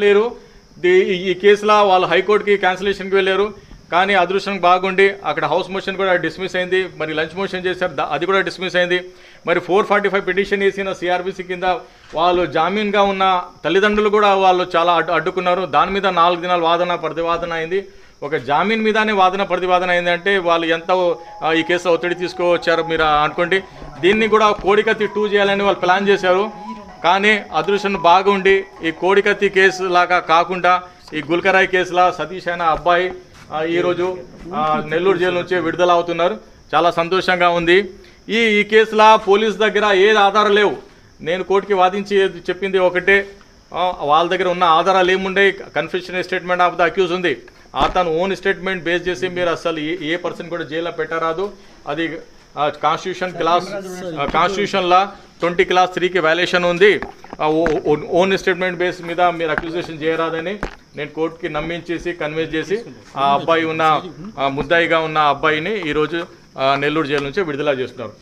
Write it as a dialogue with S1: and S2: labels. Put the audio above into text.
S1: లేరు. ఈ కేసులో వాళ్ళు హైకోర్టుకి క్యాన్సిలేషన్కి వెళ్ళారు. కానీ అదృష్టం బాగుండి అక్కడ హౌస్ మోషన్ కూడా డిస్మిస్ అయింది. మరి లంచ్ మోషన్ చేశారు, అది కూడా డిస్మిస్ అయింది. మరి 445 పిటిషన్ వేసిన సిఆర్బిసి కింద వాళ్ళు జామీన్గా ఉన్న తల్లిదండ్రులు కూడా వాళ్ళు చాలా అడ్డుకున్నారు. దాని మీద 4 దినాలు వాదన ప్రతివాదన అయింది. ఒక జామీన్ మీదనే వాదన ప్రతివాదన అయిందంటే వాళ్ళు ఎంత ఈ కేసులో ఒత్తిడి తీసుకువచ్చారో మీరు అనుకోండి. దీన్ని కూడా కోడికత్తి 2 చేయాలని వాళ్ళు ప్లాన్ చేశారు. కానీ అదృష్టం బాగుండి ఈ కోడికత్తి కేసు లాగా కాకుండా ఈ గుల్కరాయ్ కేసులా సతీష్ అనే అబ్బాయి ఈరోజు నెల్లూరు జైలు నుంచి విడుదల అవుతున్నారు. చాలా సంతోషంగా ఉంది. ఈ కేసులో పోలీస్ దగ్గర ఏది ఆధారం లేవు. నేను కోర్టుకి వాదించి చెప్పింది ఒకటే, వాళ్ళ దగ్గర ఉన్న ఆధారాలు ఏముండే, confession statement of the accused ఉంది. అతను ఓన్ స్టేట్మెంట్ బేస్ చేసి మీరు అసలు ఏ పర్సన్ కూడా జైల్లో పెట్టరాదు. అది కాన్స్టిట్యూషన్లో 20 క్లాస్ 3కి వైలేషన్ ఉంది. ఓన్ స్టేట్మెంట్ బేస్ మీద మీరు అక్యూజేషన్ చేయరాదని నేను కోర్టుకి నమ్మించేసి కన్విన్స్ చేసి ఆ అబ్బాయి ఉన్న ముద్దాయిగా ఉన్న అబ్బాయిని ఈరోజు నెల్లూరు జైలు నుంచి విడుదల చేస్తున్నారు.